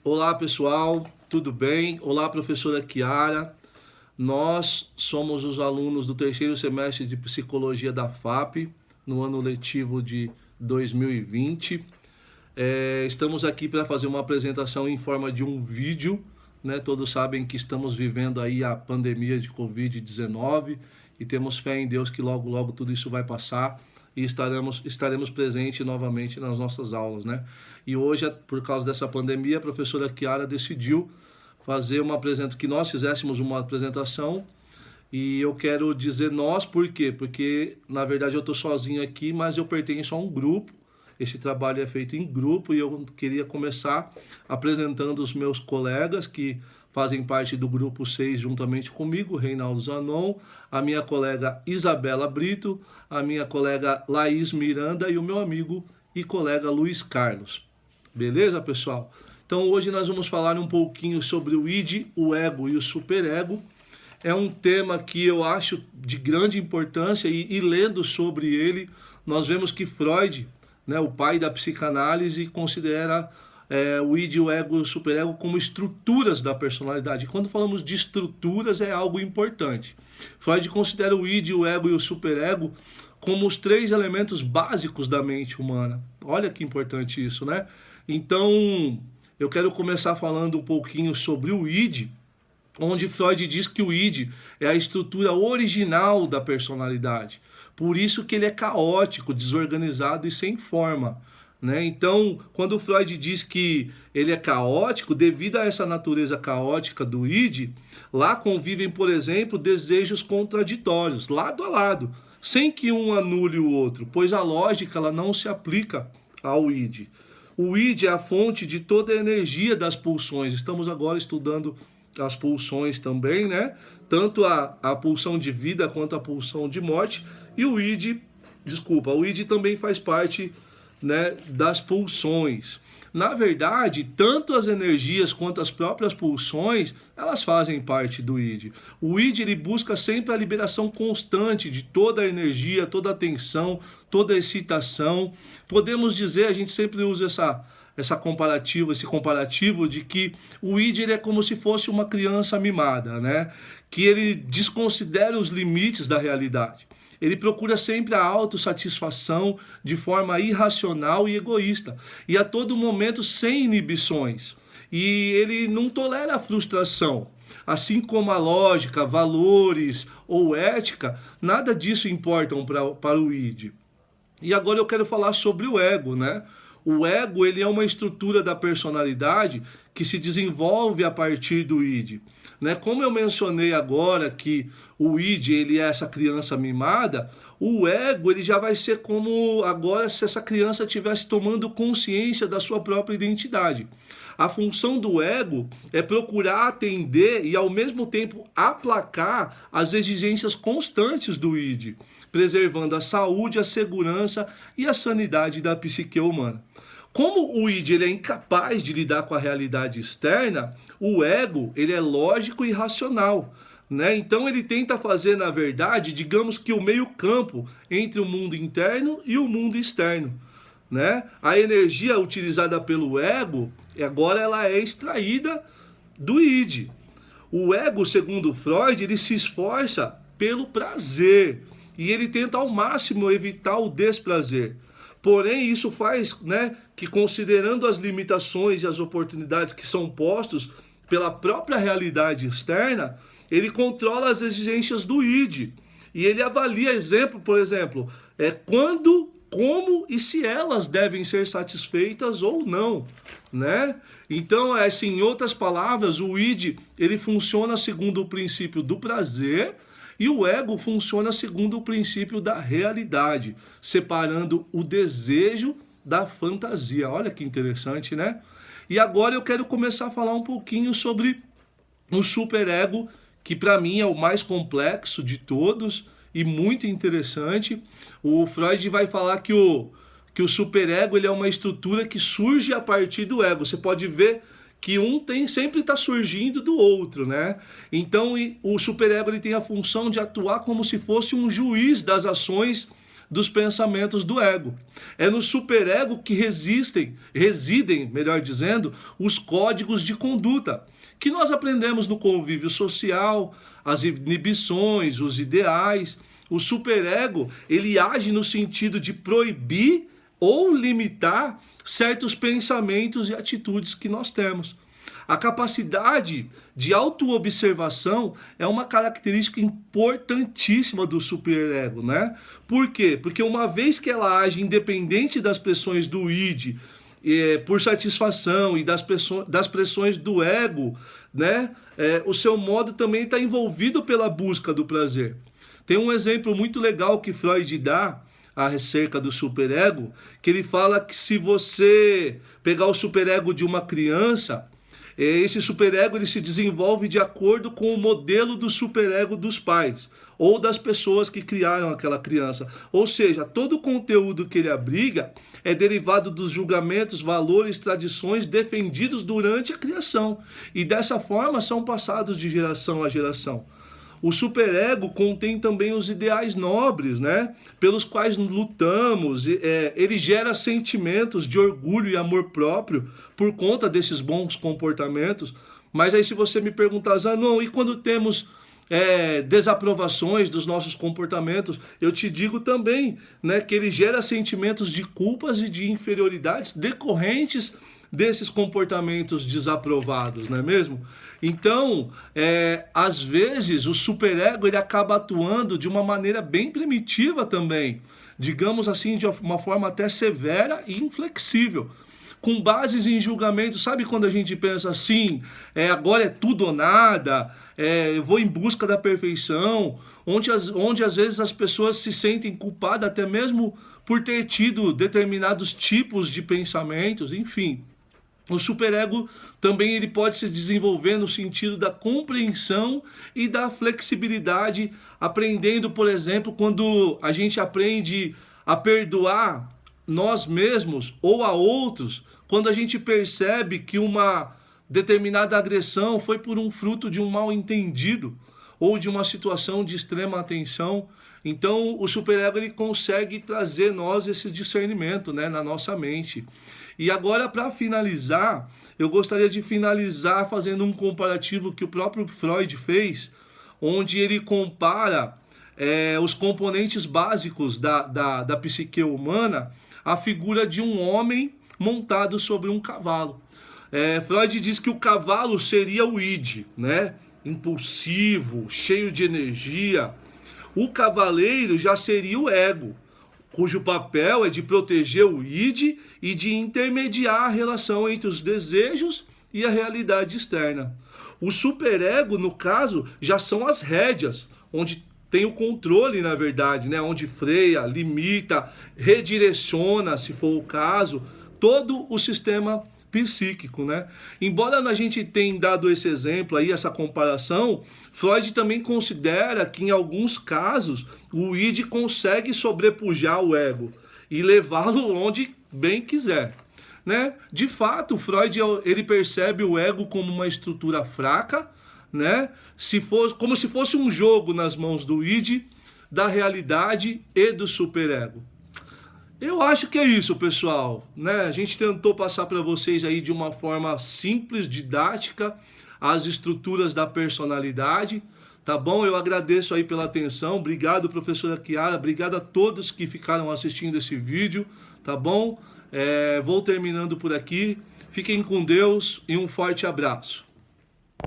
Olá pessoal, tudo bem? Olá professora Kiara. Nós somos os alunos do terceiro semestre de Psicologia da FAP, no ano letivo de 2020. Estamos aqui para fazer uma apresentação em forma de um vídeo, né? Todos sabem que estamos vivendo aí a pandemia de Covid-19 e temos fé em Deus que logo, logo tudo isso vai passar e estaremos presentes novamente nas nossas aulas, né? E hoje, por causa dessa pandemia, a professora Kiara decidiu fazer uma apresentação, que nós fizéssemos uma apresentação, e eu quero dizer nós, por quê? Porque, na verdade, eu estou sozinho aqui, mas eu pertenço a um grupo. Esse trabalho é feito em grupo e eu queria começar apresentando os meus colegas que fazem parte do grupo 6 juntamente comigo, Reinaldo Zanon, a minha colega Isabela Brito, a minha colega Laís Miranda e o meu amigo e colega Luiz Carlos. Beleza, pessoal? Então hoje nós vamos falar um pouquinho sobre o id, o ego e o superego. É um tema que eu acho de grande importância e lendo sobre ele, nós vemos que Freud, né, o pai da psicanálise, considera o id, o ego e o superego como estruturas da personalidade. E quando falamos de estruturas é algo importante. Freud considera o id, o ego e o superego como os três elementos básicos da mente humana. Olha que importante isso, né? Então, eu quero começar falando um pouquinho sobre o id, onde Freud diz que o id é a estrutura original da personalidade. Por isso que ele é caótico, desorganizado e sem forma, né? Então, quando Freud diz que ele é caótico, devido a essa natureza caótica do id, lá convivem, por exemplo, desejos contraditórios, lado a lado, sem que um anule o outro, pois a lógica ela não se aplica ao id. O id é a fonte de toda a energia das pulsões. Estamos agora estudando as pulsões também, né? Tanto a pulsão de vida quanto a pulsão de morte. E o id também faz parte, né, das pulsões. Na verdade, tanto as energias quanto as próprias pulsões, elas fazem parte do id. O id ele busca sempre a liberação constante de toda a energia, toda a tensão, toda a excitação. Podemos dizer, a gente sempre usa esse comparativo de que o id ele é como se fosse uma criança mimada, né? Que ele desconsidera os limites da realidade. Ele procura sempre a autossatisfação de forma irracional e egoísta, e a todo momento sem inibições. E ele não tolera a frustração. Assim como a lógica, valores ou ética, nada disso importam para o id. E agora eu quero falar sobre o ego, né? O ego ele é uma estrutura da personalidade que se desenvolve a partir do id. Né? Como eu mencionei agora que o id ele é essa criança mimada, o ego ele já vai ser como agora se essa criança estivesse tomando consciência da sua própria identidade. A função do ego é procurar atender e ao mesmo tempo aplacar as exigências constantes do id, preservando a saúde, a segurança e a sanidade da psique humana. Como o id ele é incapaz de lidar com a realidade externa, o ego ele é lógico e racional. Né? Então ele tenta fazer, na verdade, digamos que o meio-campo entre o mundo interno e o mundo externo. Né? A energia utilizada pelo ego, agora ela é extraída do id. O ego, segundo Freud, ele se esforça pelo prazer e ele tenta ao máximo evitar o desprazer. Porém, isso faz, né, que considerando as limitações e as oportunidades que são postos pela própria realidade externa, ele controla as exigências do id. E ele avalia, por exemplo, quando, como e se elas devem ser satisfeitas ou não, né? Então, assim, em outras palavras, o id ele funciona segundo o princípio do prazer e o ego funciona segundo o princípio da realidade, separando o desejo da fantasia. Olha que interessante, né? E agora eu quero começar a falar um pouquinho sobre o superego, que para mim é o mais complexo de todos e muito interessante. O Freud vai falar que o superego ele é uma estrutura que surge a partir do ego. Você pode ver que um sempre está surgindo do outro, né? Então o superego ele tem a função de atuar como se fosse um juiz das ações dos pensamentos do ego. É no superego que residem, melhor dizendo, os códigos de conduta, que nós aprendemos no convívio social, as inibições, os ideais. O superego, ele age no sentido de proibir ou limitar certos pensamentos e atitudes que nós temos. A capacidade de autoobservação é uma característica importantíssima do superego, né? Por quê? Porque uma vez que ela age independente das pressões do id, por satisfação e das pressões do ego, né? O seu modo também está envolvido pela busca do prazer. Tem um exemplo muito legal que Freud dá acerca do superego, que ele fala que se você pegar o superego de uma criança, esse superego ele se desenvolve de acordo com o modelo do superego dos pais ou das pessoas que criaram aquela criança. Ou seja, todo o conteúdo que ele abriga é derivado dos julgamentos, valores, tradições defendidos durante a criação. E dessa forma são passados de geração a geração. O superego contém também os ideais nobres, né, pelos quais lutamos. Ele gera sentimentos de orgulho e amor próprio por conta desses bons comportamentos. Mas aí se você me perguntar, Zanon, e quando temos desaprovações dos nossos comportamentos, eu te digo também, né, que ele gera sentimentos de culpas e de inferioridades decorrentes desses comportamentos desaprovados, não é mesmo? Então, às vezes, o superego ele acaba atuando de uma maneira bem primitiva também, digamos assim, de uma forma até severa e inflexível, com bases em julgamento. Sabe quando a gente pensa assim, agora é tudo ou nada, eu vou em busca da perfeição, onde às vezes as pessoas se sentem culpadas até mesmo por ter tido determinados tipos de pensamentos, enfim. O superego também ele pode se desenvolver no sentido da compreensão e da flexibilidade, aprendendo, por exemplo, quando a gente aprende a perdoar nós mesmos ou a outros, quando a gente percebe que uma determinada agressão foi por um fruto de um mal-entendido ou de uma situação de extrema atenção. Então, o superego ele consegue trazer nós esse discernimento, né, na nossa mente. E agora, para finalizar, eu gostaria de finalizar fazendo um comparativo que o próprio Freud fez, onde ele compara os componentes básicos da psique humana à figura de um homem montado sobre um cavalo. Freud diz que o cavalo seria o id, né? Impulsivo, cheio de energia. O cavaleiro já seria o ego, cujo papel é de proteger o id e de intermediar a relação entre os desejos e a realidade externa. O superego, no caso, já são as rédeas, onde tem o controle, na verdade, né? Onde freia, limita, redireciona, se for o caso, todo o sistema psíquico, né? Embora a gente tenha dado esse exemplo aí, essa comparação, Freud também considera que em alguns casos o id consegue sobrepujar o ego e levá-lo onde bem quiser, né? De fato, Freud ele percebe o ego como uma estrutura fraca, né? Como se fosse um jogo nas mãos do id, da realidade e do superego. Eu acho que é isso, pessoal, né? A gente tentou passar para vocês aí de uma forma simples, didática, as estruturas da personalidade, tá bom? Eu agradeço aí pela atenção, obrigado, professora Kiara, obrigado a todos que ficaram assistindo esse vídeo, tá bom? Vou terminando por aqui, fiquem com Deus e um forte abraço.